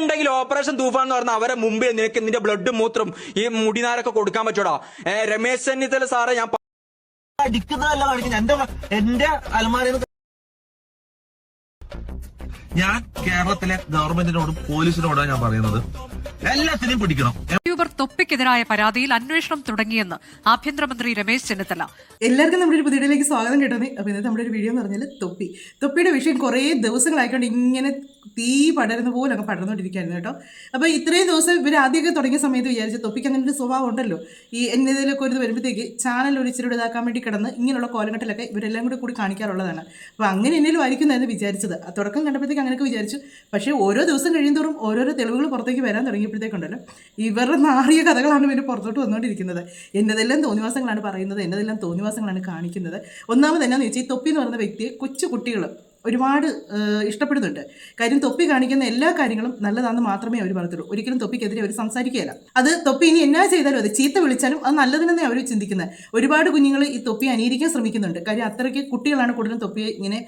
ഉണ്ടെങ്കിൽ ഓപ്പറേഷൻ തൂഫാൻ എന്ന് പറഞ്ഞാൽ അവരെ മുമ്പിൽ നിനക്ക് നിന്റെ ബ്ലഡ് മൂത്രം ഈ മുടിനാരൊക്കെ കൊടുക്കാൻ പറ്റൂടാ. രമേശ് ചെന്നിത്തല സാറെ ഞാൻ അടിക്കുന്നതല്ല കാണിക്കുന്നത്. എന്റെ അലമാരയിൽ ഞാൻ കേരളത്തിലെ ഗവൺമെന്റിനോടും പോലീസിനോടാണ് ഞാൻ പറയുന്നത്, എല്ലാത്തിനെയും പിടിക്കണം. യൂബർ തൊപ്പിക്കെതിരായ പരാതിയിൽ അന്വേഷണം തുടങ്ങിയെന്ന് ആഭ്യന്തരമന്ത്രി രമേശ് ചെന്നിത്തല. എല്ലാവർക്കും നമ്മുടെ ഒരു പുതിയ വീഡിയോയിലേക്ക് സ്വാഗതം കേട്ടത്. അപ്പോൾ ഇന്നത്തെ നമ്മുടെ ഒരു വീഡിയോ എന്ന് പറഞ്ഞാൽ തൊപ്പിയുടെ വിഷയം കുറേ ദിവസങ്ങളായിക്കൊണ്ട് ഇങ്ങനെ തീ പടരുന്ന പോലെ അങ്ങ് പടർന്നുകൊണ്ടിരിക്കുകയായിരുന്നു കേട്ടോ. അപ്പോൾ ഇത്രയും ദിവസം ഇവർ ആദ്യമൊക്കെ തുടങ്ങിയ സമയത്ത് വിചാരിച്ചു തൊപ്പിക്ക് അങ്ങനെ ഒരു സ്വഭാവം ഉണ്ടല്ലോ, ഈ എന്നതിലൊക്കെ ഒരു വരുമ്പോഴത്തേക്ക് ചാനൽ ഒരു ഇച്ചിരി ഇതാക്കാൻ വേണ്ടി കിടന്ന് ഇങ്ങനെയുള്ള കോലഘട്ടത്തിലൊക്കെ ഇവരെല്ലാം കൂടി കാണിക്കാറുള്ളതാണ്. അപ്പോൾ അങ്ങനെ എന്തെങ്കിലും ആയിരിക്കുന്നതെന്ന് വിചാരിച്ചത്. ആ തുടക്കം കണ്ടപ്പോഴത്തേക്ക് അങ്ങനെയൊക്കെ വിചാരിച്ചു. പക്ഷേ ഓരോ ദിവസം കഴിയുന്തോറും ഓരോരോ തെളിവുകൾ പുറത്തേക്ക് വരാൻ തുടങ്ങിയപ്പോഴത്തേക്കുണ്ടല്ലോ ഇവരുടെ നാറിയ കഥകളാണ് ഇവർ പുറത്തോട്ട് വന്നുകൊണ്ടിരിക്കുന്നത്. എന്നതെല്ലാം തോന്നിവാസങ്ങളാണ് പറയുന്നത്, എന്നതെല്ലാം തോന്നിവാസങ്ങളാണ് കാണിക്കുന്നത്. ഒന്നാമത് എന്നാന്ന് വെച്ചാൽ ഈ തൊപ്പി എന്ന് പറയുന്ന വ്യക്തിയെ കൊച്ചു കുട്ടികൾ ഒരുപാട് ഇഷ്ടപ്പെടുന്നുണ്ട്. കാര്യം തൊപ്പി കാണിക്കുന്ന എല്ലാ കാര്യങ്ങളും നല്ലതാണെന്ന് മാത്രമേ അവർ പറയത്തുള്ളൂ. ഒരിക്കലും തൊപ്പിക്കെതിരെ അവർ സംസാരിക്കുകയില്ല. അത് തൊപ്പി ഇനി എന്നാ ചെയ്താലും അത് ചീത്ത വിളിച്ചാലും അത് നല്ലതിനെന്നേ അവർ ചിന്തിക്കുന്നത്. ഒരുപാട് കുഞ്ഞുങ്ങൾ ഈ തൊപ്പിയെ അനുകരിക്കാൻ ശ്രമിക്കുന്നുണ്ട്. കാര്യം അത്രയ്ക്ക് കുട്ടികളാണ് കൂടുതലും തൊപ്പിയെ ഇങ്ങനെ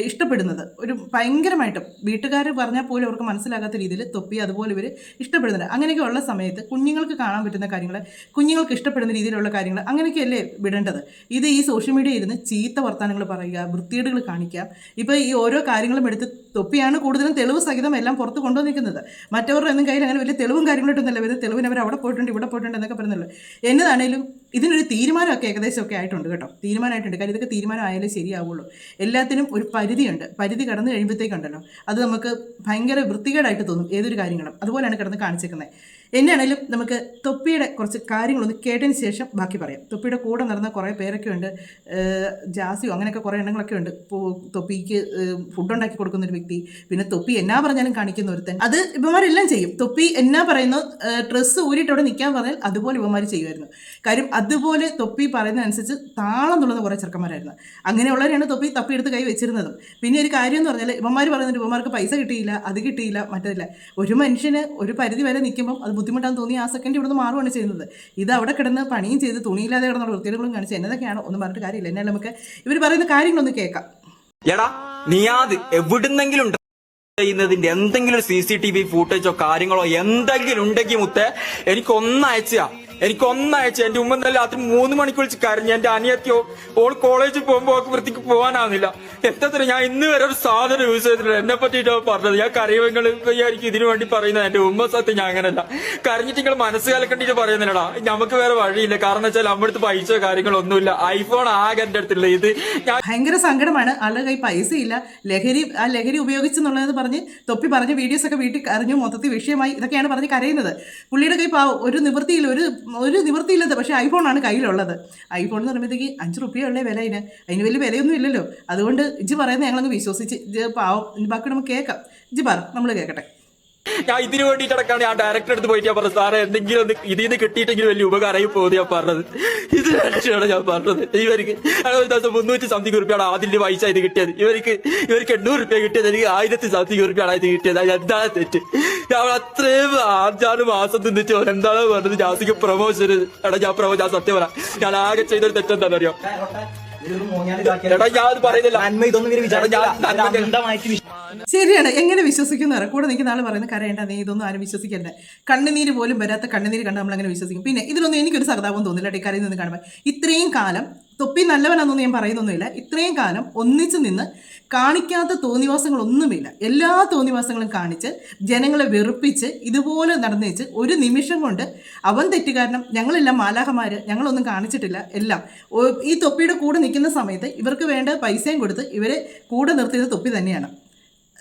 ഇഷ്ടപ്പെടുന്നത്. ഒരു ഭയങ്കരമായിട്ടും വീട്ടുകാർ പറഞ്ഞാൽ പോലും അവർക്ക് മനസ്സിലാകാത്ത രീതിയിൽ തൊപ്പിയെ അതുപോലെ ഇവർ ഇഷ്ടപ്പെടുന്നുണ്ട്. അങ്ങനെയൊക്കെ ഉള്ള സമയത്ത് കുഞ്ഞുങ്ങൾക്ക് കാണാൻ പറ്റുന്ന കാര്യങ്ങൾ, കുഞ്ഞുങ്ങൾക്ക് ഇഷ്ടപ്പെടുന്ന രീതിയിലുള്ള കാര്യങ്ങൾ അങ്ങനെയൊക്കെയല്ലേ വിടേണ്ടത്. ഇത് ഈ സോഷ്യൽ മീഡിയയിൽ ഇരുന്ന് ചീത്ത വർത്തമാനങ്ങൾ പറയുക, വൃത്തികേടുകൾ കാണിക്കുക. ഇപ്പോൾ ഈ ഓരോ കാര്യങ്ങളും എടുത്ത് തൊപ്പിയാണ് കൂടുതലും തെളിവ് സഹിതം എല്ലാം പുറത്ത് കൊണ്ടുവന്നിരിക്കുന്നത്. മറ്റവരുടെ ഒന്നും കയ്യിൽ അങ്ങനെ വലിയ തെളിവും കാര്യങ്ങളായിട്ടൊന്നുമല്ല വരുന്നത്. തെളിവിന് അവർ അവിടെ പോയിട്ടുണ്ട് ഇവിടെ പോയിട്ടുണ്ട് എന്നൊക്കെ പറയുന്നല്ലോ. എന്നതാണേലും ഇതിനൊരു തീരുമാനമൊക്കെ ഏകദേശമൊക്കെ ആയിട്ടുണ്ട് കേട്ടോ. തീരുമാനമായിട്ടുണ്ട്. കാര്യം ഇതൊക്കെ തീരുമാനമായാലേ ശരിയാവുള്ളൂ. എല്ലാത്തിനും ഒരു പരിധിയുണ്ട്. പരിധി കടന്നു കഴിയുമ്പോഴത്തേക്കുണ്ടല്ലോ അത് നമുക്ക് ഭയങ്കര വൃത്തികേടായിട്ട് തോന്നും ഏതൊരു കാര്യങ്ങളും. അതുപോലെയാണ് കിടന്ന് കാണിച്ചേക്കുന്നത്. എന്നാണേലും നമുക്ക് തൊപ്പിയുടെ കുറച്ച് കാര്യങ്ങളൊന്ന് കേട്ടതിന് ശേഷം ബാക്കി പറയാം. തൊപ്പിയുടെ കൂടെ നടന്ന കുറേ പേരൊക്കെ ഉണ്ട്, ജാസിയോ അങ്ങനെയൊക്കെ കുറേ എണ്ണങ്ങളൊക്കെ ഉണ്ട്. തൊപ്പിക്ക് ഫുഡ് ഉണ്ടാക്കി കൊടുക്കുന്നൊരു വ്യക്തി, പിന്നെ തൊപ്പി എന്നാ പറഞ്ഞാലും കാണിക്കുന്ന ഒരുത്തൻ. അത് ഇവന്മാരെല്ലാം ചെയ്യും. തൊപ്പി എന്നാ പറയുന്നു, ഡ്രസ്സ് ഊരിയിട്ട് അവിടെ നിൽക്കാൻ പറഞ്ഞാൽ അതുപോലെ ഇവന്മാർ ചെയ്യുമായിരുന്നു. കാര്യം അതുപോലെ തൊപ്പി പറയുന്നതനുസരിച്ച് താളം തുള്ളുന്ന കുറേ ചെറുക്കന്മാരായിരുന്നു. അങ്ങനെയുള്ളവരെയാണ് തൊപ്പി എടുത്ത് കൈ വെച്ചിരുന്നതും. പിന്നെ ഒരു കാര്യം എന്ന് പറഞ്ഞാൽ ഇവന്മാർ പറയുന്നുണ്ട് ഇവന്മാർക്ക് പൈസ കിട്ടിയില്ല, അത് കിട്ടിയില്ല, മറ്റതില്ല. ഒരു മനുഷ്യന് ഒരു പരിധി വരെ നിൽക്കുമ്പം അത് ബുദ്ധിമുട്ടാന്ന് തോന്നി ആ സെക്കൻഡ് ഇവിടുന്ന് മാറുകയാണ് ചെയ്യുന്നത്. ഇത് അവിടെ കിടന്ന് പണിയും ചെയ്ത് തുണിയില്ലാതെ കിടന്നുള്ള വൃത്തികളും കാണിച്ച് എന്നതൊക്കെയാണ് ഒന്നും പറഞ്ഞിട്ട് കാര്യമില്ല. എന്നാൽ നമുക്ക് ഇവർ പറയുന്ന കാര്യങ്ങളൊന്ന് കേൾക്കാം. എടാ നീയാത് എവിടുന്നെങ്കിലും ചെയ്യുന്നതിന്റെ എന്തെങ്കിലും CCTV ഫൂട്ടേജോ കാര്യങ്ങളോ എന്തെങ്കിലും ഉണ്ടെങ്കിൽ മുത്തേ എനിക്കൊന്നയച്ചാ എന്റെ ഉമ്മ നല്ല രാത്രി 3 മണിക്ക് വിളിച്ച് കരഞ്ഞു. എന്റെ അനിയത്തിയോ ഓൾ കോളേജിൽ പോകുമ്പോ വൃത്തിക്ക് പോകാനാവുന്നില്ല. എത്ര ഞാൻ ഇന്ന് വരെ ഒരു സാധനം യൂസ് ചെയ്തിട്ടില്ല. എന്നെ പറ്റിയിട്ടോ പറഞ്ഞത്. ഞാൻ കരയുമെങ്കിൽ വിചാരിക്കും ഇതിനു വേണ്ടി പറയുന്നത്. എന്റെ ഉമ്മ സത്യം ഞാൻ അങ്ങനല്ല. കരഞ്ഞിട്ട് നിങ്ങൾ മനസ്സ് കലക്കണ്ടിട്ട് പറയുന്നില്ലടാ. നമുക്ക് വേറെ വഴിയില്ല. കാരണം വെച്ചാൽ നമ്മുടെ അടുത്ത് പൈസ കാര്യങ്ങളൊന്നുമില്ല. ഐഫോൺ ആകെ എന്റെ അടുത്തുള്ള ഇത് ഞാൻ ഭയങ്കര സങ്കടമാണ്. ആളുടെ കൈ പൈസ ഇല്ല, ലഹരി ഉപയോഗിച്ചെന്നുള്ളത് പറഞ്ഞ് തൊപ്പി പറഞ്ഞ വീഡിയോസ് ഒക്കെ വീട്ടിൽ അറിഞ്ഞു, മൊത്തത്തിൽ വിഷയമായി. ഇതൊക്കെയാണ് പറഞ്ഞ് കരയുന്നത്. പുള്ളിയുടെ കൈ ഒരു നിവൃത്തിയില്ലത്. പക്ഷേ ഐഫോണാണ് കയ്യിലുള്ളത്. ഐഫോൺ എന്ന് പറയുമ്പോഴത്തേക്ക് 5 റുപ്യയുള്ള വില അതിന് വലിയ വിലയൊന്നും ഇല്ലല്ലോ. അതുകൊണ്ട് ഇജ്ജ് പറയുന്നത് ഞങ്ങളങ്ങ് വിശ്വസിച്ച് പാവം. ബാക്കി നമുക്ക് കേൾക്കാം. ഇജ്ജ് പറ, നമ്മൾ കേൾക്കട്ടെ. ഞാൻ ഇതിനു വേണ്ടിയിട്ട് അടക്കാണ് ഞാൻ ഡയറക്ടർ അടുത്ത് പോയിട്ട് ഞാൻ പറഞ്ഞു, സാറേ എന്തെങ്കിലും ഒന്ന് ഇതിൽ നിന്ന് കിട്ടിയിട്ടെങ്കിലും വലിയ ഉപകാരമായി പോകുന്നത് ഞാൻ പറഞ്ഞത്. ഇത് രക്ഷയാണ് ഞാൻ പറഞ്ഞത്. ഇവർക്ക് ഒരു ദിവസം 300 സംതിങ് റുപ്യാണ് ആദ്യം പൈസ ഇത് കിട്ടിയത്. ഇവർക്ക് 800 റുപ്യ കിട്ടിയത്. എനിക്ക് 1000 സംതിങ് റുപ്യാണ് ഇത് കിട്ടിയത്. എന്താണ് തെറ്റ്? ഞാൻ അത്രയും 5-6 മാസം നിന്നിട്ട് എന്താണോ പറഞ്ഞത് ജാസിക്ക് പ്രൊമോഷൻ. ഞാൻ സത്യം പറയാം, ഞാൻ ആകെ ചെയ്തൊരു തെറ്റെന്താണെന്ന് അറിയോ? ഞാൻ പറയുന്നില്ല. ശരിയാണ്. എങ്ങനെ വിശ്വസിക്കുന്ന കൂടെ നിൽക്കുന്ന ആൾ പറയുന്നത് കരയേണ്ട, നീ ഇതൊന്നും ആരും വിശ്വസിക്കണ്ട. കണ്ണുനീര് പോലും വരാത്ത കണ്ണുനീര് കണ്ട് നമ്മൾ അങ്ങനെ വിശ്വസിക്കും. പിന്നെ ഇതിലൊന്നും എനിക്കൊരു സഹതാപം തോന്നില്ല. ഇക്കാര്യം നിന്ന് കാണുമ്പോൾ ഇത്രയും കാലം തൊപ്പി നല്ലവനാണെന്നൊന്നും ഞാൻ പറയുന്നൊന്നുമില്ല. ഇത്രയും കാലം ഒന്നിച്ചു നിന്ന് കാണിക്കാത്ത തോന്നിവാസങ്ങളൊന്നുമില്ല. എല്ലാ തോന്നിവാസങ്ങളും കാണിച്ച് ജനങ്ങളെ വെറുപ്പിച്ച് ഇതുപോലെ നടന്നേച്ച് ഒരു നിമിഷം കൊണ്ട് അവൻ തെറ്റുകാരണം, ഞങ്ങളെല്ലാം മാലാഹമാർ, ഞങ്ങളൊന്നും കാണിച്ചിട്ടില്ല. എല്ലാം ഈ തൊപ്പിയുടെ കൂടെ നിൽക്കുന്ന സമയത്ത് ഇവർക്ക് വേണ്ട പൈസയും കൊടുത്ത് ഇവരെ കൂടെ നിർത്തിയത് തൊപ്പി തന്നെയാണ്.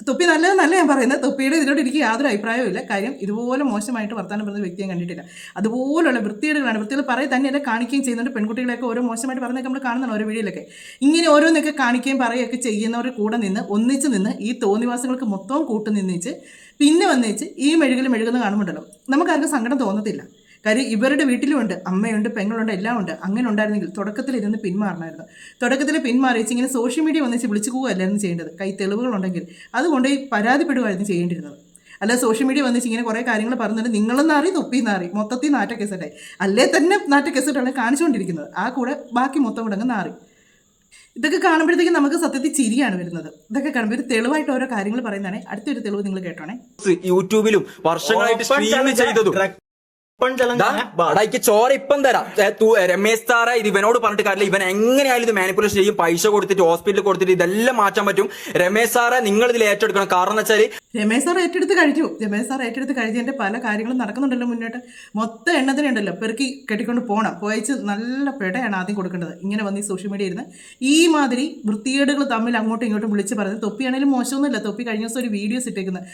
തൊപ്പി നല്ലതെന്നല്ല ഞാൻ പറയുന്നത്. തൊപ്പിയുടെ ഇതിലോട്ട് എനിക്ക് യാതൊരു അഭിപ്രായവും ഇല്ല. കാര്യം ഇതുപോലെ മോശമായിട്ട് വർത്താനം പറയുന്ന വ്യക്തിയെ കണ്ടിട്ടില്ല. അതുപോലുള്ള വൃത്തികേടുകളാണ്. വൃത്തികൾ പറയും തന്നെയല്ല കാണിക്കുകയും ചെയ്യുന്നുണ്ട്. പെൺകുട്ടികളെയൊക്കെ ഓരോ മോശമായിട്ട് പറഞ്ഞൊക്കെ നമ്മൾ കാണുന്നുണ്ട് ഓരോ വീഡിയോയിലൊക്കെ. ഇങ്ങനെ ഓരോന്നൊക്കെ കാണിക്കുകയും പറയുകയൊക്കെ ചെയ്യുന്നവരുടെ കൂടെ നിന്ന് ഒന്നിച്ച് നിന്ന് ഈ തോന്നിവാസങ്ങൾക്ക് മൊത്തവും കൂട്ടുനിന്നിച്ച് പിന്നെ വന്നേച്ച് ഈ മെഴുകുന്ന കാണുമ്പോണ്ടല്ലോ നമുക്കാർക്കും സങ്കടം തോന്നത്തില്ല. കാര്യം ഇവരുടെ വീട്ടിലുമുണ്ട്, അമ്മയുണ്ട്, പെങ്ങളുണ്ട്, എല്ലാം ഉണ്ട്. അങ്ങനെ ഉണ്ടായിരുന്നെങ്കിൽ തുടക്കത്തിൽ ഇരുന്ന് പിന്മാറണമായിരുന്നു. തുടക്കത്തിൽ പിന്മാറിച്ച് ഇങ്ങനെ സോഷ്യൽ മീഡിയ വന്നിച്ച് വിളിച്ചു പോവുകയല്ലായിരുന്നു ചെയ്യേണ്ടത്. കൈ തെളിവുകളുണ്ടെങ്കിൽ അതുകൊണ്ട് പരാതിപ്പെടുകയായിരുന്നു ചെയ്യേണ്ടിരുന്നത്. അല്ല സോഷ്യൽ മീഡിയ വന്നിച്ച് ഇങ്ങനെ കുറേ കാര്യങ്ങൾ പറഞ്ഞിട്ട് നിങ്ങളും നാറി തൊപ്പിയും നാറി മൊത്തത്തിൽ നാറ്റ കേസറ്റായി. അല്ലേ തന്നെ നാറ്റ കേസറ്റാണ് കാണിച്ചുകൊണ്ടിരിക്കുന്നത്. ആ കൂടെ ബാക്കി മൊത്തം കൂടെ അങ്ങ് നാറി. ഇതൊക്കെ കാണുമ്പോഴത്തേക്കും നമുക്ക് സത്യത്തിൽ ചിരിയാണ് വരുന്നത്. ഇതൊക്കെ കാണുമ്പോൾ ഒരു തെളിവായിട്ട് ഓരോ കാര്യങ്ങൾ പറയുന്നതാണ്. അടുത്തൊരു തെളിവ് നിങ്ങൾ കേട്ടോണേ. യൂട്യൂബിലും വർഷങ്ങളായിട്ട് സ്ട്രീം ചെയ്തതും ചോര ഇപ്പം തരാം. രമേശ് സാറെ ഇത് ഇവനോട് പറഞ്ഞിട്ട് കാര്യമില്ല. ഇവൻ എങ്ങനെയായാലും ഇത് മാനിപ്പുലേഷൻ ചെയ്യും. പൈസ കൊടുത്തിട്ട് ഹോസ്പിറ്റലിൽ കൊടുത്തിട്ട് ഇതെല്ലാം മാറ്റാൻ പറ്റും. രമേശ് സാറെ നിങ്ങൾ ഇതിൽ ഏറ്റെടുക്കണം. കാരണം എന്ന് വെച്ചാൽ രമേശ് സാർ ഏറ്റെടുത്ത് കഴിഞ്ഞതിന്റെ പല കാര്യങ്ങളും നടക്കുന്നുണ്ടല്ലോ മുന്നോട്ട്. മൊത്തം എണ്ണത്തിനുണ്ടല്ലോ പെറുക്കി കെട്ടിക്കൊണ്ട് പോകണം. പോയച്ച് നല്ല പെടയാണ് ആദ്യം കൊടുക്കേണ്ടത്. ഇങ്ങനെ വന്ന് ഈ സോഷ്യൽ മീഡിയ ഇരുന്ന് ഈ മാതിരി വൃത്തികേടുകൾ തമ്മിൽ അങ്ങോട്ടും ഇങ്ങോട്ടും വിളിച്ച് പറഞ്ഞത്. തൊപ്പിയാണെങ്കിലും മോശമൊന്നുമില്ല. തൊപ്പി കഴിഞ്ഞ ദിവസം ഒരു വീഡിയോസ് ഇട്ടേക്കുന്നത്.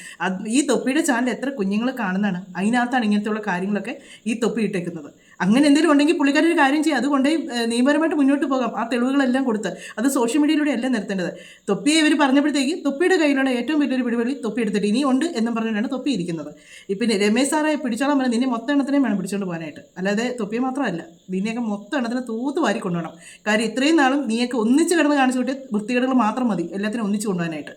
ഈ തൊപ്പിയുടെ ചാനൽ എത്ര കുഞ്ഞുങ്ങൾ കാണുന്നതാണ്. അതിനകത്താണ് ഇങ്ങനത്തെയുള്ള കാര്യങ്ങളൊക്കെ ഈ തൊപ്പി ഇട്ടേക്കുന്നത്. അങ്ങനെ എന്തെങ്കിലും ഉണ്ടെങ്കിൽ പുള്ളിക്കാരി ഒരു കാര്യം ചെയ്യുക, അതുകൊണ്ട് നിയമപരമായിട്ട് മുന്നോട്ട് പോകാം. ആ തെളിവുകളെല്ലാം കൊടുത്ത് അത് സോഷ്യൽ മീഡിയയിലൂടെ അല്ല നിർത്തേണ്ടത്. തൊപ്പിയെ ഇവർ പറഞ്ഞപ്പോഴത്തേക്ക് തൊപ്പിയുടെ കയ്യിലുള്ള ഏറ്റവും വലിയൊരു പിടിവള്ളി തൊപ്പി എടുത്തിട്ട് ഇനി ഉണ്ട് എന്നും പറഞ്ഞുകൊണ്ടാണ് തൊപ്പി ഇരിക്കുന്നത്. പിന്നെ രമേശ് സാറെ പിടിച്ചോളാൻ പറഞ്ഞാൽ നിന്നെ മൊത്തം എണ്ണത്തിനെയും വേണം പിടിച്ചുകൊണ്ട് പോകാനായിട്ട്. അല്ലാതെ തൊപ്പിയെ മാത്രമല്ല, നിന്നെയൊക്കെ മൊത്തം എണ്ണത്തിന് തൂത്ത് വാരി കൊണ്ടുപോകണം. കാര്യം ഇത്രയും നാളും നീയൊക്കെ ഒന്നിച്ച് കിടന്ന് കാണിച്ചു വിട്ട് വൃത്തികേടുകൾ മാത്രം മതി എല്ലാത്തിനും ഒന്നിച്ച് കൊണ്ടുപോകാനായിട്ട്.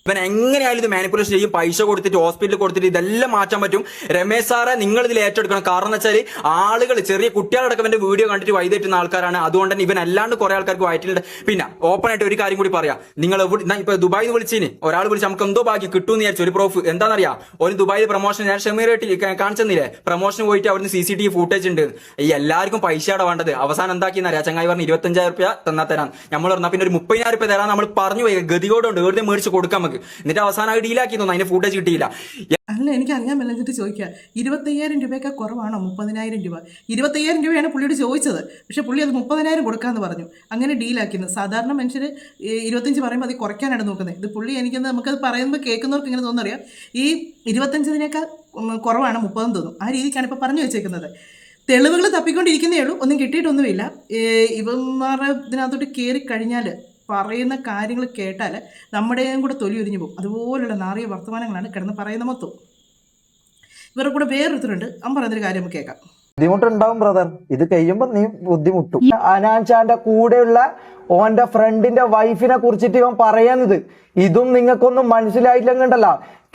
ഇവൻ എങ്ങനെയായാലും ഇത് മാനിപ്പുലേഷൻ ചെയ്യും. പൈസ കൊടുത്തിട്ട് ഹോസ്പിറ്റലിൽ കൊടുത്തിട്ട് ഇതെല്ലാം മാറ്റാൻ പറ്റും. രമേശ് സാറെ നിങ്ങൾ ഇതിൽ ഏറ്റെടുക്കണം. കാരണം എന്ന് വെച്ചാൽ ആളുകൾ ചെറിയ കുട്ടികളടക്കം ഇവന്റെ വീഡിയോ കണ്ടിട്ട് വൈതെറ്റുന്ന ആൾക്കാരാണ്. അതുകൊണ്ട് തന്നെ ഇവൻ അല്ലാണ്ട് കുറെ ആൾക്കാർക്ക് വയറ്റിലുണ്ട്. പിന്നെ ഓപ്പൺ ആയിട്ട് ഒരു കാര്യം കൂടി പറയാം. നിങ്ങൾ ഇപ്പൊ ദുബായിൽ നിന്ന് വിളിച്ചിന് ഒരാൾ വിളിച്ച് നമുക്ക് എന്തോ ബാക്കി കിട്ടുമെന്ന് വിചാരിച്ചു. ഒരു പ്രൂഫ് എന്താണെന്നറിയാം, ഒരു ദുബായിൽ പ്രൊമോഷൻ ഞാൻ ഷമീറായിട്ട് കാണിച്ചെന്നില്ലേ, പ്രൊമോഷൻ പോയിട്ട് അവിടുന്ന് CCTV ഫൂട്ടേജ് ഉണ്ട്. ഈ എല്ലാവർക്കും പൈസയാണ് വേണ്ടത്. അവസാനം എന്താക്കിയെന്നറിയാം, ചങ്ങായി പറഞ്ഞ് 25,000 രൂപ തന്നാ തരാം. നമ്മൾ പറഞ്ഞാൽ പിന്നെ ഒരു 30,000 രൂപ തരാൻ നമ്മൾ പറഞ്ഞു പോയി. ഗതികോടുണ്ട് വെറുതെ മേടിച്ച് കൊടുക്കാം. എന്നിട്ട് അവസാനമായി ഡീലാക്കി തോന്നുന്നു. അതിന്റെ ഫൂട്ടേജ് കിട്ടിയില്ല. അല്ല, എനിക്ക് അറിയാൻ മേലെന്നിട്ട് ചോദിക്കുക, 25,000 രൂപയൊക്കെ കുറവാണോ? 30,000 രൂപ. 25,000 രൂപയാണ് പുള്ളിയോട് ചോദിച്ചത്. പക്ഷെ പുള്ളി അത് 30,000 കൊടുക്കാമെന്ന് പറഞ്ഞു. അങ്ങനെ ഡീലാക്കുന്നത്. സാധാരണ മനുഷ്യർ 25 പറയുമ്പോൾ അത് കുറയ്ക്കാനാണ് നോക്കുന്നത്. ഇത് പുള്ളി എനിക്കൊന്ന് നമുക്കത് പറയുമ്പോൾ കേൾക്കുന്നവർക്ക് ഇങ്ങനെ തോന്നുന്നറിയാം, ഈ 25-നേക്കാൾ കുറവാണ് 30 തോന്നും. ആ രീതിക്കാണ് ഇപ്പോൾ പറഞ്ഞു വെച്ചേക്കുന്നത്. തെളിവുകൾ തപ്പിക്കൊണ്ടിരിക്കുന്നേ ഉള്ളൂ, ഒന്നും കിട്ടിയിട്ടൊന്നുമില്ല. ഇവന്മാരുടെ ഇതിനകത്തോട്ട് കയറി കഴിഞ്ഞാൽ പറയുന്ന കാര്യങ്ങൾ കേട്ടാൽ നമ്മുടെയും കൂടെ തൊലി ഉരിഞ്ഞു പോകും. അതുപോലുള്ള നാറിയ വർത്തമാനങ്ങളാണ് കിടന്ന് പറയുന്ന മൊത്തം. ഇവരുടെ കൂടെ വേറൊരുത്തരുണ്ട്. അവൻ പറയുന്നൊരു കാര്യം നമുക്ക് കേൾക്കാം. ബുദ്ധിമുട്ടുണ്ടാവും ബ്രദർ, ഇത് കഴിയുമ്പോ നീ ബുദ്ധിമുട്ടും. അനാൻചാന്റെ കൂടെയുള്ള ഓന്റെ ഫ്രണ്ടിന്റെ വൈഫിനെ കുറിച്ചിട്ട് ഇവൻ പറയുന്നത് ഇതും നിങ്ങൾക്കൊന്നും മനസ്സിലായില്ലെങ്കിണ്ടല്ല,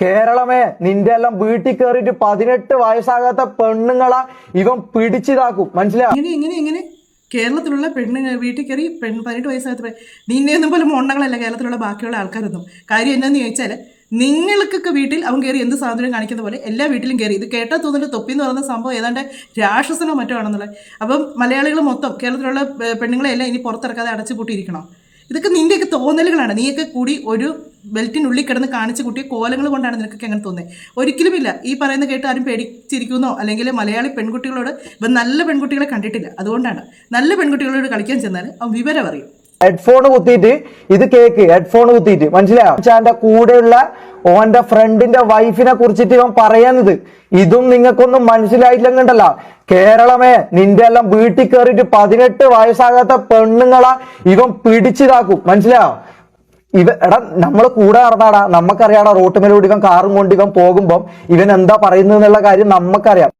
കേരളമേ നിന്റെ എല്ലാം വീട്ടിൽ കയറിയിട്ട് 18 വയസ്സാകാത്ത പെണ്ണുങ്ങളെ ഇവൻ പിടിച്ചിതാക്കും. മനസ്സിലായി? ഇങ്ങനെ കേരളത്തിലുള്ള പെണ്ണ് വീട്ടിൽ കയറി 18 വയസ്സാകത്ത നിന്നെയൊന്നും പോലെ മൊണ്ണങ്ങളല്ല കേരളത്തിലുള്ള ബാക്കിയുള്ള ആൾക്കാരൊന്നും. കാര്യം എന്നാന്ന് ചോദിച്ചാൽ, നിങ്ങൾക്കൊക്കെ വീട്ടിൽ അവൻ കയറി എന്ത് സ്വാതന്ത്ര്യം കാണിക്കുന്ന പോലെ എല്ലാ വീട്ടിലും കയറി. ഇത് കേട്ടാൽ തോന്നുന്നുണ്ട് തൊപ്പി എന്ന് പറയുന്ന സംഭവം ഏതാണ്ട് രാക്ഷസനോ മറ്റോ ആണെന്നുള്ളത്. അപ്പം മലയാളികൾ മൊത്തം കേരളത്തിലുള്ള പെണ്ണുങ്ങളെല്ലാം ഇനി പുറത്തിറക്കാതെ അടച്ചു പൂട്ടിയിരിക്കണം. ഇതൊക്കെ നിൻ്റെയൊക്കെ തോന്നലുകളാണ്. നീയൊക്കെ കൂടി ഒരു ബെൽറ്റിനുള്ളിൽ കിടന്ന് കാണിച്ച് കൂട്ടിയ കോലങ്ങൾ കൊണ്ടാണ് നിനക്കൊക്കെ അങ്ങനെ തോന്നുന്നത്. ഒരിക്കലുമില്ല. ഈ പറയുന്ന കേട്ട് ആരും പേടിച്ചിരിക്കുന്നോ അല്ലെങ്കിൽ മലയാളി പെൺകുട്ടികളോട് ഇവൻ നല്ല പെൺകുട്ടികളെ കണ്ടിട്ടില്ല. അതുകൊണ്ടാണ് നല്ല പെൺകുട്ടികളോട് കളിക്കാൻ ചെന്നാൽ അവൻ വിവരം അറിയും. ഹെഡ്ഫോൺ കുത്തിയിട്ട് ഇത് കേക്ക്, ഹെഡ്ഫോൺ കുത്തിയിട്ട്. മനസ്സിലായോ? അനാൻചാന്റെ കൂടെയുള്ള ഓന്റെ ഫ്രണ്ടിന്റെ വൈഫിനെ കുറിച്ചിട്ട് ഇവൻ പറയുന്നത് ഇതും നിങ്ങൾക്കൊന്നും മനസ്സിലായില്ലെങ്കിണ്ടല്ല, കേരളമേ നിന്റെ എല്ലാം വീട്ടിൽ കയറിയിട്ട് 18 വയസ്സാകാത്ത പെണ്ണുങ്ങളെ ഇവൻ പിടിച്ചിതാക്കും. മനസ്സിലായോ? എടാ നമ്മള് കൂടെ നടന്നാടാ, നമുക്കറിയാടാ റോട്ടുമേലൂടെ ഇവൻ കാറും കൊണ്ട് ഇവൻ പോകുമ്പം ഇവൻ എന്താ പറയുന്നത് എന്നുള്ള കാര്യം നമുക്കറിയാം.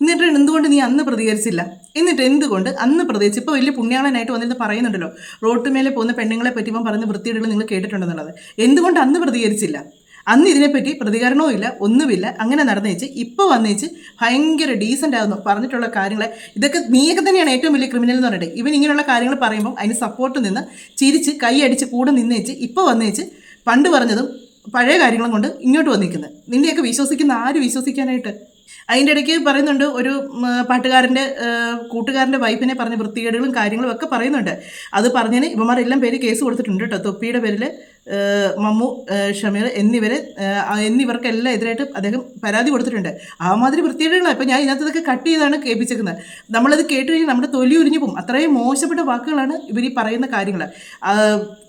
എന്നിട്ട് എന്തുകൊണ്ട് നീ അന്ന് പ്രതികരിച്ചില്ല? എന്നിട്ട് എന്തുകൊണ്ട് അന്ന് പ്രതികരിച്ച് ഇപ്പോൾ വലിയ പുണ്യാളനായിട്ട് വന്നിട്ട് പറയുന്നുണ്ടല്ലോ, റോട്ടുമേലെ പോകുന്ന പെണ്ണുങ്ങളെ പറ്റി ഇവൻ പറഞ്ഞ വൃത്തിയിടുകൾ നിങ്ങൾ കേട്ടിട്ടുണ്ടെന്നുള്ളത്. എന്തുകൊണ്ട് അന്ന് പ്രതികരിച്ചില്ല? അന്ന് ഇതിനെപ്പറ്റി പ്രതികരണവും ഇല്ല, ഒന്നുമില്ല. അങ്ങനെ നടന്നേച്ച് ഇപ്പോൾ വന്നേച്ച് ഭയങ്കര ഡീസൻ്റ് ആകുന്നു പറഞ്ഞിട്ടുള്ള കാര്യങ്ങളെ. ഇതൊക്കെ നീയൊക്കെ തന്നെയാണ് ഏറ്റവും വലിയ ക്രിമിനൽ എന്ന് പറഞ്ഞിട്ട് ഇവൻ ഇങ്ങനെയുള്ള കാര്യങ്ങൾ പറയുമ്പോൾ അതിന് സപ്പോർട്ട് നിന്ന് ചിരിച്ച് കൈയടിച്ച് കൂടെ നിന്നേച്ച് ഇപ്പോൾ വന്നേച്ച് പണ്ട് പറഞ്ഞതും പഴയ കാര്യങ്ങളും കൊണ്ട് ഇങ്ങോട്ട് വന്നിരിക്കുന്നത്. നിന്നെയൊക്കെ വിശ്വസിക്കുന്ന ആര് വിശ്വസിക്കാനായിട്ട്? അതിൻ്റെ ഇടയ്ക്ക് പറയുന്നുണ്ട്, ഒരു പാട്ടുകാരൻ്റെ കൂട്ടുകാരൻ്റെ വൈഫിനെ പറഞ്ഞ വൃത്തികേടുകളും കാര്യങ്ങളും ഒക്കെ പറയുന്നുണ്ട്. അത് പറഞ്ഞതിന് ഇവന്മാരെല്ലാം പേര് കേസ് കൊടുത്തിട്ടുണ്ട് കേട്ടോ. തൊപ്പിയുടെ പേരിൽ മമ്മു, ഷമീർ എന്നിവർക്കെല്ലാം എതിരായിട്ട് അദ്ദേഹം പരാതി കൊടുത്തിട്ടുണ്ട്. ആ മാതിരി വൃത്തികേടുകളാണ്. ഇപ്പം ഞാൻ ഇതിനകത്തൊക്കെ കട്ട് ചെയ്താണ് കേൾപ്പിച്ചേക്കുന്നത്. നമ്മളത് കേട്ട് കഴിഞ്ഞാൽ നമ്മുടെ തൊലി ഉരിഞ്ഞു പോകും. അത്രയും മോശപ്പെട്ട വാക്കുകളാണ് ഇവർ ഈ പറയുന്ന കാര്യങ്ങൾ.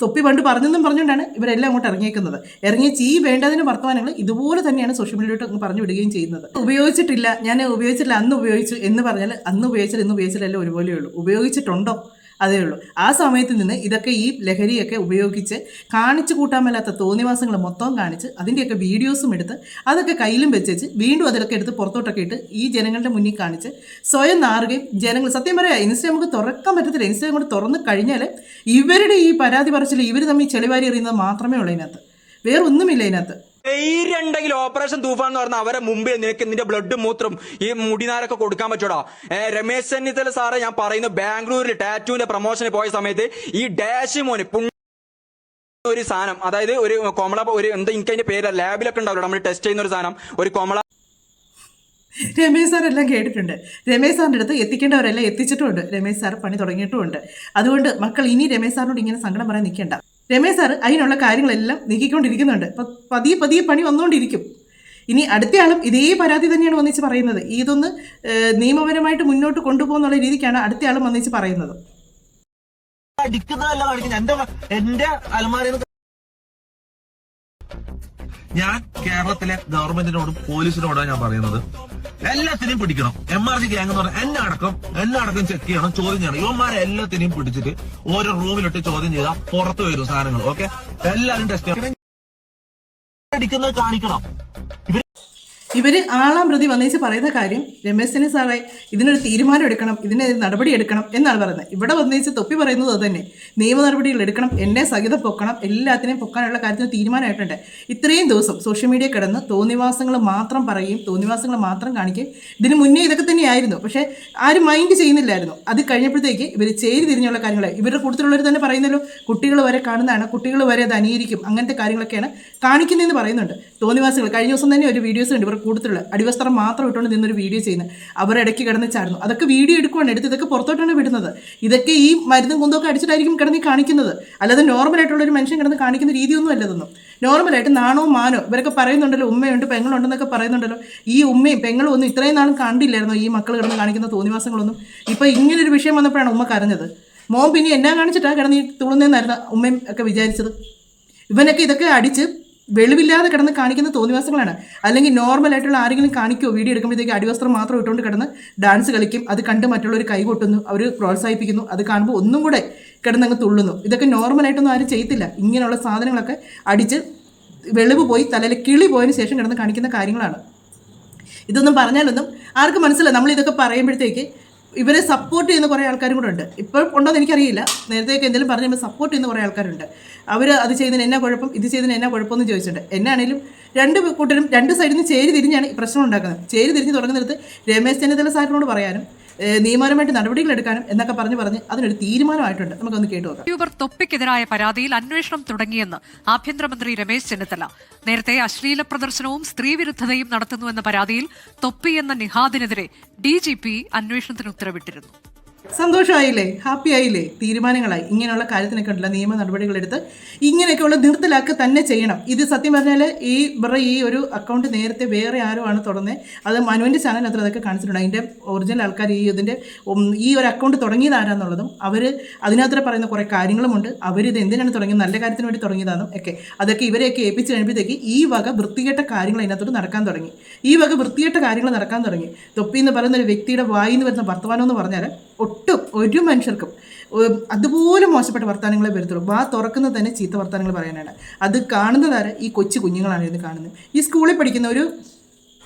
തൊപ്പി പണ്ട് പറഞ്ഞെന്നും പറഞ്ഞുകൊണ്ടാണ് ഇവരെല്ലാം അങ്ങോട്ട് ഇറങ്ങിയേക്കുന്നത്. ഇറങ്ങിച്ച് ഈ വേണ്ടതിന് വർത്തമാനങ്ങൾ ഇതുപോലെ തന്നെയാണ് സോഷ്യൽ മീഡിയയിലോട്ട് പറഞ്ഞു വിടുകയും ചെയ്യുന്നത്. ഉപയോഗിച്ചിട്ടില്ല, ഞാൻ ഉപയോഗിച്ചിട്ടില്ല, അന്ന് ഉപയോഗിച്ചു എന്ന് പറഞ്ഞാൽ അന്ന് ഉപയോഗിച്ചാൽ ഇന്ന് ഉപയോഗിച്ചാലല്ലേ ഒരുപോലെയുള്ളൂ. ഉപയോഗിച്ചിട്ടുണ്ടോ? അതേ ഉള്ളൂ. ആ സമയത്ത് നിന്ന് ഇതൊക്കെ ഈ ലഹരിയൊക്കെ ഉപയോഗിച്ച് കാണിച്ചു കൂട്ടാൻ മേലാത്ത തോന്നിവാസങ്ങൾ മൊത്തം കാണിച്ച് അതിൻ്റെയൊക്കെ വീഡിയോസും എടുത്ത് അതൊക്കെ കയ്യിലും വെച്ചേച്ച് വീണ്ടും അതിലൊക്കെ എടുത്ത് പുറത്തോട്ടൊക്കെ ഇട്ട് ഈ ജനങ്ങളുടെ മുന്നിൽ കാണിച്ച് സ്വയം നാറുകയും ജനങ്ങൾ സത്യം പറയാം ഇൻസ്റ്റ നമുക്ക് തുറക്കാൻ പറ്റത്തില്ല. ഇൻസ്റ്റ കൊണ്ട് തുറന്ന് കഴിഞ്ഞാൽ ഇവരുടെ ഈ പരാതി പറച്ചിൽ ഇവർ തമ്മിൽ ചെളിവാരി എറിയുന്നത് മാത്രമേ ഉള്ളൂ ഇതിനകത്ത്. വേറെ ഒന്നുമില്ല ഇതിനകത്ത്. ധൈര്യം ഉണ്ടെങ്കിൽ ഓപ്പറേഷൻ തൂഫാൻ എന്ന് പറഞ്ഞാൽ അവരെ മുമ്പിൽ നിനക്ക് നിന്റെ ബ്ലഡ് മൂത്രം ഈ മുടിനാരൊക്കെ കൊടുക്കാൻ പറ്റൂടാ. രമേശ് ചെന്നിത്തല സാറെ ഞാൻ പറയുന്നു, ബാംഗ്ലൂരിൽ ടാറ്റൂവിന്റെ പ്രൊമോഷന് പോയ സമയത്ത് ഈ ഡാഷ് മോന് ഒരു സാധനം, അതായത് ഒരു കോമള ഒരു എന്താ എനിക്ക് അതിന്റെ പേര് ലാബിലൊക്കെ ഉണ്ടാവില്ല നമ്മൾ ടെസ്റ്റ് ചെയ്യുന്ന ഒരു സാധനം, ഒരു കോമള. രമേശ് സാർ എല്ലാം കേട്ടിട്ടുണ്ട്. രമേശ് സാറിൻ്റെ അടുത്ത് എത്തിക്കേണ്ടവരെല്ലാം എത്തിച്ചിട്ടുമുണ്ട്. രമേശ് സാർ പണി തുടങ്ങിയിട്ടുമുണ്ട്. അതുകൊണ്ട് മക്കൾ ഇനി രമേശ് സാറിനോട് ഇങ്ങനെ സങ്കടം പറയാൻ നിൽക്കേണ്ട. രമേശ് സാർ അതിനുള്ള കാര്യങ്ങളെല്ലാം നീക്കിക്കൊണ്ടിരിക്കുന്നുണ്ട്. അപ്പം പതിയെ പതിയെ പണി വന്നുകൊണ്ടിരിക്കും. ഇനി അടുത്തയാളും ഇതേ പരാതി തന്നെയാണ് വന്നിച്ച് പറയുന്നത്. ഇതൊന്ന് നിയമപരമായിട്ട് മുന്നോട്ട് കൊണ്ടുപോകുന്നുള്ള രീതിക്കാണ് അടുത്തയാളും വന്നിച്ച് പറയുന്നത്. അടിക്കുന്നതല്ല കാണിക്കുന്നത് എന്റെ അലമാരയിൽ. ഞാൻ കേരളത്തിലെ ഗവൺമെന്റിനോടും പോലീസിനോടാണ് ഞാൻ പറയുന്നത്, എല്ലാത്തിനെയും പിടിക്കണം. MRC ഗ്യാങ് എന്ന് പറഞ്ഞാൽ എന്നെ അടക്കം ചെക്ക് ചെയ്യണം, ചോദ്യം ചെയ്യണം. ഇവന്മാരെ എല്ലാത്തിനെയും പിടിച്ചിട്ട് ഓരോ റൂമിലിട്ട് ചോദ്യം ചെയ്താൽ പുറത്തു വരും സാധനങ്ങൾ. ഓക്കെ, എല്ലാവരും ടെസ്റ്റ് ചെയ്യണം, അടിക്കുന്നത് കാണിക്കണം. ഇവര് ആളാം പ്രതി വന്നേച്ച് പറയുന്ന കാര്യം രമേശ് സാറേ ഇതിനൊരു തീരുമാനം എടുക്കണം, ഇതിനൊരു നടപടി എടുക്കണം എന്നാണ് പറയുന്നത്. ഇവിടെ വന്നേച്ച് തൊപ്പി പറയുന്നത് അത് തന്നെ, നിയമ നടപടികൾ എടുക്കണം, എന്നെ സഹിതം പൊക്കണം, എല്ലാത്തിനെയും പൊക്കാനുള്ള കാര്യത്തിന് തീരുമാനമായിട്ടുണ്ട്. ഇത്രയും ദിവസം സോഷ്യൽ മീഡിയ കിടന്ന് തോന്നിവാസങ്ങൾ മാത്രം പറയുകയും തോന്നിവാസങ്ങൾ മാത്രം കാണിക്കുകയും ഇതിന് മുന്നേ ഇതൊക്കെ തന്നെയായിരുന്നു. പക്ഷേ ആരും മൈൻഡ് ചെയ്യുന്നില്ലായിരുന്നു. അത് കഴിഞ്ഞപ്പോഴത്തേക്ക് ഇവർ ചേരി തിരിഞ്ഞുള്ള കാര്യങ്ങൾ ഇവരുടെ കൂട്ടത്തിലുള്ളവർ തന്നെ പറയുന്നല്ലോ, കുട്ടികൾ വരെ കാണുന്നതാണ്, കുട്ടികൾ വരെ അത് അനിയിരിക്കും, അങ്ങനത്തെ കാര്യങ്ങളൊക്കെയാണ് കാണിക്കുന്നതെന്ന് പറയുന്നുണ്ട്. തോന്നിവാസികൾ കഴിഞ്ഞ ദിവസം തന്നെ ഒരു വീഡിയോസ് ഉണ്ട്, ഇവർ കൂടുതലുള്ള അടിവസ്ത്രം മാത്രം ഇട്ടുകൊണ്ട് നിന്നൊരു വീഡിയോ ചെയ്യുന്നത്, അവരിടയ്ക്ക് കിടന്ന് ചാടുന്നു. അതൊക്കെ വീഡിയോ എടുക്കുവാണ്, എടുത്ത് ഇതൊക്കെ പുറത്തോട്ടാണ് വിടുന്നത്. ഇതൊക്കെ ഈ മരുന്നും കുന്തമൊക്കെ അടിച്ചിട്ടായിരിക്കും കിടന്ന് കാണിക്കുന്നത്, അല്ലാതെ നോർമലായിട്ടുള്ളൊരു മനുഷ്യൻ കിടന്ന് കാണിക്കുന്ന രീതിയൊന്നും അല്ലതൊന്നും. നോർമലായിട്ട് നാണോ മാനോ ഇവരൊക്കെ പറയുന്നുണ്ടല്ലോ, ഉമ്മയുണ്ട് പെങ്ങളുണ്ടെന്നൊക്കെ പറയുന്നുണ്ടല്ലോ. ഈ ഉമ്മയും പെങ്ങളും ഒന്നും ഇത്രയും നാളും കണ്ടില്ലായിരുന്നോ ഈ മക്കൾ കിടന്ന് കാണിക്കുന്ന തോന്നിവാസങ്ങളൊന്നും? ഇപ്പം ഇങ്ങനൊരു വിഷയം വന്നപ്പോഴാണ് ഉമ്മ കരഞ്ഞത്. മോൻ പിന്നെ എന്നാ കാണിച്ചിട്ടാണ് കിടന്ന് ഈ തുളുന്നതെന്നായിരുന്നു ഉമ്മയും ഒക്കെ വിചാരിച്ചത്. ഇവനൊക്കെ ഇതൊക്കെ അടിച്ച് വെളിവില്ലാതെ കിടന്ന് കാണിക്കുന്ന തോന്നിവാസങ്ങളാണ്. അല്ലെങ്കിൽ നോർമലായിട്ടുള്ള ആരെങ്കിലും കാണിക്കുമോ വീഡിയോ എടുക്കുമ്പോഴത്തേക്ക് അടിവസ്ത്രം മാത്രം ഇട്ടുകൊണ്ട് കിടന്ന് ഡാൻസ് കളിക്കും, അത് കണ്ട് മറ്റുള്ളവർ കൈ കൊട്ടുന്നു, അവർ പ്രോത്സാഹിപ്പിക്കുന്നു, അത് കാണുമ്പോൾ ഒന്നും കൂടെ കിടന്നങ്ങ് തുള്ളുന്നു. ഇതൊക്കെ നോർമലായിട്ടൊന്നും ആരും ചെയ്യത്തില്ല. ഇങ്ങനെയുള്ള സാധനങ്ങളൊക്കെ അടിച്ച് വെളിവ് പോയി തലയിൽ കിളി പോയതിന് ശേഷം കിടന്ന് കാണിക്കുന്ന കാര്യങ്ങളാണ്. ഇതൊന്നും പറഞ്ഞാലൊന്നും ആർക്കും മനസ്സിലായി. നമ്മളിതൊക്കെ പറയുമ്പോഴത്തേക്ക് ഇവരെ സപ്പോർട്ട് ചെയ്യുന്ന കുറേ ആൾക്കാരും കൂടെ ഉണ്ട്. ഇപ്പോൾ ഉണ്ടോയെന്ന് എനിക്കറിയില്ല, നേരത്തെയൊക്കെ എന്തെങ്കിലും പറഞ്ഞ് സപ്പോർട്ട് ചെയ്യുന്ന കുറേ ആൾക്കാരുണ്ട്. അവർ അത് ചെയ്തതിന് എന്നാ കുഴപ്പം, ഇത് ചെയ്തതിന് എന്നാ കുഴപ്പമെന്ന് ചോദിച്ചിട്ടുണ്ട്. എന്നാണേലും രണ്ട് കൂട്ടരും രണ്ട് സൈഡിൽ നിന്ന് ചേരി തിരിഞ്ഞാണ് ഈ പ്രശ്നം ഉണ്ടാക്കുന്നത്. ചേരി തിരിഞ്ഞ് തുടങ്ങുന്നിടത്ത് രമേശ് ചെന്നിത്തല സാറിനോട് പറയാനും നിയമപരമായിട്ട് നടപടികൾ എടുക്കാനും എന്നൊക്കെ പറഞ്ഞ് അതിനൊരു തീരുമാനമായിട്ടുണ്ട്. നമുക്കൊന്ന് കേട്ടു നോക്കാം. യൂബർ തൊപ്പിക്കെതിരായ പരാതിയിൽ അന്വേഷണം തുടങ്ങിയെന്ന് ആഭ്യന്തരമന്ത്രി രമേശ് ചെന്നിത്തല. നേരത്തെ അശ്ലീല പ്രദർശനവും സ്ത്രീവിരുദ്ധതയും നടത്തുന്നുവെന്ന പരാതിയിൽ തൊപ്പി എന്ന നിഹാദിനെതിരെ DGP അന്വേഷണത്തിന് ഉത്തരവിട്ടിരുന്നു. സന്തോഷമായില്ലേ, ഹാപ്പി ആയില്ലേ, തീരുമാനങ്ങളായി. ഇങ്ങനെയുള്ള കാര്യത്തിനൊക്കെ ഉണ്ടല്ലോ നിയമ നടപടികളെടുത്ത് ഇങ്ങനെയൊക്കെയുള്ള നിർത്തലാക്കുക തന്നെ ചെയ്യണം. ഇത് സത്യം പറഞ്ഞാൽ ഇവരുടെ ഈ ഒരു അക്കൗണ്ട് നേരത്തെ വേറെ ആരോ ആണ് തുറന്നത്. അത് മനുവിൻ്റെ ചാനലിനകത്ത് അതൊക്കെ കാണിച്ചിട്ടുണ്ട്. അതിൻ്റെ ഒറിജിനൽ ആൾക്കാർ ഈ ഒരു അക്കൗണ്ട് തുടങ്ങിയത് ആരാന്നുള്ളതും അവർ അതിനകത്ത് പറയുന്ന കുറേ കാര്യങ്ങളുമുണ്ട്. അവരിത് എന്തിനാണ് തുടങ്ങിയത്, നല്ല കാര്യത്തിന് വേണ്ടി തുടങ്ങിയതാണെന്നും ഒക്കെ അതൊക്കെ ഇവരെയൊക്കെ ഏൽപ്പിച്ച് കഴിയുമ്പോഴത്തേക്ക് ഈ വക വൃത്തികെട്ട കാര്യങ്ങൾ അതിനകത്തോട്ട് നടക്കാൻ തുടങ്ങി. തൊപ്പി എന്ന് പറയുന്ന ഒരു വ്യക്തിയുടെ വായിൽ നിന്ന് വരുന്ന വർത്തമാനം എന്ന് പറഞ്ഞാൽ ഒട്ടും ഒരു മനുഷ്യർക്കും അതുപോലെ മോശപ്പെട്ട വർത്തമാനങ്ങളെ വരത്തുള്ളൂ. വാ തുറക്കുന്നത് തന്നെ ചീത്ത വർത്തമാനങ്ങൾ പറയാനാണ്. അത് കാണുന്നതാരെ ഈ കൊച്ചു കുഞ്ഞുങ്ങളാണ് ഇത് കാണുന്നത്. ഈ സ്കൂളിൽ പഠിക്കുന്ന ഒരു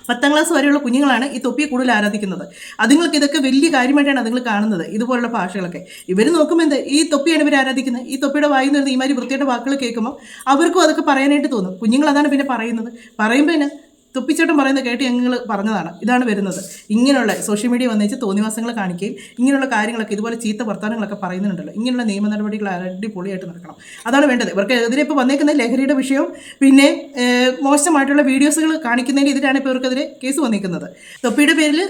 10ാം ക്ലാസ് വരെയുള്ള കുഞ്ഞുങ്ങളാണ് ഈ തൊപ്പിയെ കൂടുതൽ ആരാധിക്കുന്നത്. അതുങ്ങൾക്ക് ഇതൊക്കെ വലിയ കാര്യമായിട്ടാണ് അതുങ്ങൾ കാണുന്നത്, ഇതുപോലുള്ള ഭാഷകളൊക്കെ. ഇവർ നോക്കുമ്പോൾ എന്ത് ഈ തൊപ്പിയാണ് ഇവർ ആരാധിക്കുന്നത്. ഈ തൊപ്പിയുടെ വായിൽ നിന്ന് ഈ മാതിരി വൃത്തിയുടെ വാക്കുകൾ കേൾക്കുമ്പോൾ അവർക്കും അതൊക്കെ പറയാനായിട്ട് തോന്നും. കുഞ്ഞുങ്ങൾ അതാണ് പിന്നെ പറയുമ്പോൾ തന്നെ തൊപ്പിച്ചേട്ടൻ പറയുന്നത് കേട്ട് ഞങ്ങൾ പറഞ്ഞതാണ്. ഇതാണ് വരുന്നത്. ഇങ്ങനെയുള്ള സോഷ്യൽ മീഡിയ വന്നേച്ച് തോന്നിവാസങ്ങൾ കാണിക്കുകയും ഇങ്ങനെയുള്ള കാര്യങ്ങളൊക്കെ ഇതുപോലെ ചീത്ത വർത്തമാനങ്ങളൊക്കെ പറയുന്നുണ്ടല്ലോ. ഇങ്ങനെയുള്ള നിയമ നടപടികൾ അടിപൊളിയായിട്ട് നടക്കണം. അതാണ് വേണ്ടത്. ഇവർക്ക് എതിരെ ഇപ്പോൾ വന്നേക്കുന്ന ലഹരിയുടെ വിഷയവും പിന്നെ മോശമായിട്ടുള്ള വീഡിയോസുകൾ കാണിക്കുന്നതിന് എതിരാണ് ഇപ്പോൾ ഇവർക്കെതിരെ കേസ് വന്നിരിക്കുന്നത്. തൊപ്പിയുടെ പേരിൽ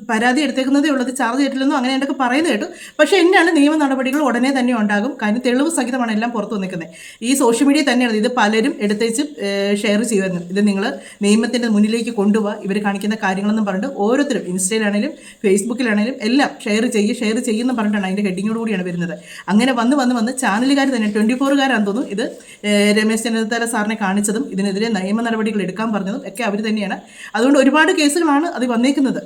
പരാതി എടുത്തേക്കുന്നതേ ഉള്ളത്, ചാർജ് ചെയ്തിട്ടില്ലെന്നോ അങ്ങനെ എന്തൊക്കെ പറയുന്നത് കേട്ടു. പക്ഷേ എന്നാണ് നിയമ നടപടികൾ ഉടനെ തന്നെ ഉണ്ടാകും. കാര്യം തെളിവ് സഹിതമാണ് എല്ലാം പുറത്തു വന്നിരിക്കുന്നത്. ഈ സോഷ്യൽ മീഡിയ തന്നെയാണ് ഇത് പലരും എടുത്തേച്ച് ഷെയർ ചെയ്യുന്നത്. ഇത് നിങ്ങൾ നിയമത്തിൻ്റെ മുന്നിലേക്ക് കൊണ്ടുപോവുക, ഇവർ കാണിക്കുന്ന കാര്യങ്ങളെന്നും പറഞ്ഞിട്ട് ഓരോരുത്തരും ഇൻസ്റ്റയിലാണെങ്കിലും ഫേസ്ബുക്കിലാണെങ്കിലും എല്ലാം ഷെയർ ചെയ്യുമെന്ന് പറഞ്ഞിട്ടാണ് അതിൻ്റെ ഹെഡിങ്ങോട് കൂടിയാണ് വരുന്നത്. അങ്ങനെ വന്ന് ചാനലുകാർ തന്നെ 24കാരാണെന്ന് തോന്നുന്നു ഇത് രമേശ് ചെന്നിത്തല സാറിനെ കാണിച്ചതും ഇതിനെതിരെ നിയമ നടപടികൾ എടുക്കാൻ പറഞ്ഞതും ഒക്കെ അവർ തന്നെയാണ്. അതുകൊണ്ട് ഒരുപാട് കേസുകളാണ് അത് വന്നേക്കുന്നത്.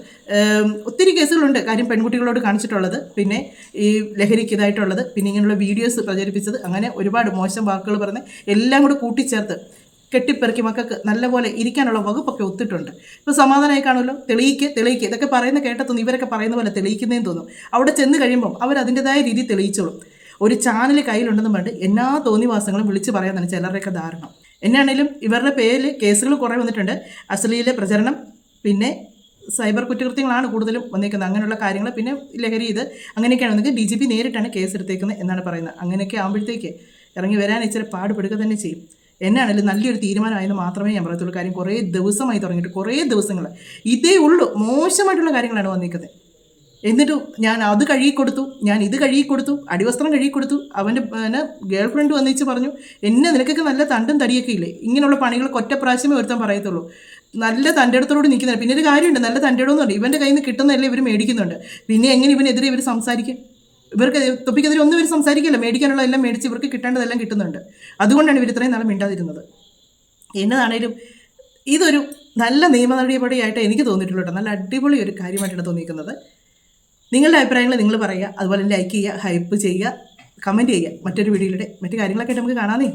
ഒത്തിരി കേസുകളുണ്ട്. കാര്യം പെൺകുട്ടികളോട് കാണിച്ചിട്ടുള്ളത്, പിന്നെ ഈ ലഹരിക്ക് ഇതായിട്ടുള്ളത്, പിന്നെ ഇങ്ങനെയുള്ള വീഡിയോസ് പ്രചരിപ്പിച്ചത്, അങ്ങനെ ഒരുപാട് മോശം വാക്കുകൾ പറഞ്ഞ് എല്ലാം കൂടെ കൂട്ടിച്ചേർത്ത് കെട്ടിപ്പെറുക്കി മക്കൾക്ക് നല്ലപോലെ ഇരിക്കാനുള്ള വകുപ്പൊക്കെ ഒത്തിട്ടുണ്ട്. ഇപ്പോൾ സമാധാനമായി കാണുമല്ലോ. തെളിയിക്ക് ഇതൊക്കെ പറയുന്ന കേട്ടതൊന്നും ഇവരൊക്കെ പറയുന്ന പോലെ തെളിയിക്കുന്നതെന്ന് തോന്നും. അവിടെ ചെന്ന് കഴിയുമ്പോൾ അവർ അതിൻ്റെതായ രീതിയിൽ തെളിയിച്ചോളും. ഒരു ചാനൽ കയ്യിലുണ്ടെന്ന് പറഞ്ഞിട്ട് എല്ലാ തോന്നിവാസങ്ങളും വിളിച്ച് പറയാമെന്നാണ് ചിലരുടെയൊക്കെ ധാരണ. എന്നാണേലും ഇവരുടെ പേരിൽ കേസുകൾ കുറേ വന്നിട്ടുണ്ട്. അശ്ലീല പ്രചരണം, പിന്നെ സൈബർ കുറ്റകൃത്യങ്ങളാണ് കൂടുതലും വന്നിരിക്കുന്നത്. അങ്ങനെയുള്ള കാര്യങ്ങൾ, പിന്നെ ലഹരി, ഇത് അങ്ങനെയൊക്കെയാണ് വന്നെങ്കിൽ DGP നേരിട്ടാണ് കേസ് എടുത്തേക്കുന്നത് എന്നാണ് പറയുന്നത്. അങ്ങനെയൊക്കെ ആകുമ്പോഴത്തേക്ക് ഇറങ്ങി വരാൻ ഇച്ചിരി പാടുപെടുക തന്നെ ചെയ്യും. എന്നാണേലും നല്ലൊരു തീരുമാനമായെന്ന് മാത്രമേ ഞാൻ പറയത്തുള്ളൂ. കാര്യം കുറേ ദിവസമായി തുടങ്ങിയിട്ട്, കുറേ ദിവസങ്ങൾ ഇതേ ഉള്ളൂ, മോശമായിട്ടുള്ള കാര്യങ്ങളാണ് വന്നിരിക്കുന്നത്. എന്നിട്ടും ഞാൻ അത് കഴുകി കൊടുത്തു, ഞാൻ ഇത് കഴുകി കൊടുത്തു, അടിവസ്ത്രം കഴുകി കൊടുത്തു. അവൻ്റെ ഗേൾ ഫ്രണ്ട് വന്നിച്ച് പറഞ്ഞു, എന്നെ നിനക്കൊക്കെ നല്ല തണ്ടും തടിയൊക്കെ ഇല്ലേ, ഇങ്ങനെയുള്ള പണികൾ ഒറ്റ പ്രാവശ്യമേ ഒരുത്താൻ പറയത്തുള്ളൂ. നല്ല തൻ്റെടത്തോട് നിൽക്കുന്നുണ്ട്. പിന്നെ ഒരു കാര്യമുണ്ട്, നല്ല തൻ്റെടൊന്നുണ്ട്, ഇവൻ്റെ കയ്യിൽ നിന്ന് കിട്ടുന്നതല്ലേ ഇവർ മേടിക്കുന്നുണ്ട്. പിന്നെ എങ്ങനെ ഇവനെതിരെ ഇവർ സംസാരിക്കും? ഇവർക്ക് തൊപ്പിക്കെതിരെ ഒന്നും ഇവർ സംസാരിക്കില്ല. മേടിക്കാനുള്ള എല്ലാം മേടിച്ച് ഇവർക്ക് കിട്ടേണ്ടതെല്ലാം കിട്ടുന്നുണ്ട്. അതുകൊണ്ടാണ് ഇവർ ഇത്രയും നാളെ മിണ്ടാതിരുന്നത്. എന്നതാണേലും ഇതൊരു നല്ല നിയമ നടപടിയായിട്ട് എനിക്ക് തോന്നിയിട്ടുള്ളൂ കേട്ടോ. നല്ല അടിപൊളി ഒരു കാര്യമായിട്ടാണ് തോന്നിയിരിക്കുന്നത്. നിങ്ങളുടെ അഭിപ്രായങ്ങൾ നിങ്ങൾ പറയുക, അതുപോലെ ലൈക്ക് ചെയ്യുക, ഹൈപ്പ് ചെയ്യുക, കമൻറ്റ് ചെയ്യുക. മറ്റൊരു വീഡിയോയിലൂടെ മറ്റു കാര്യങ്ങളൊക്കെ ആയിട്ട് നമുക്ക് കാണാമേ.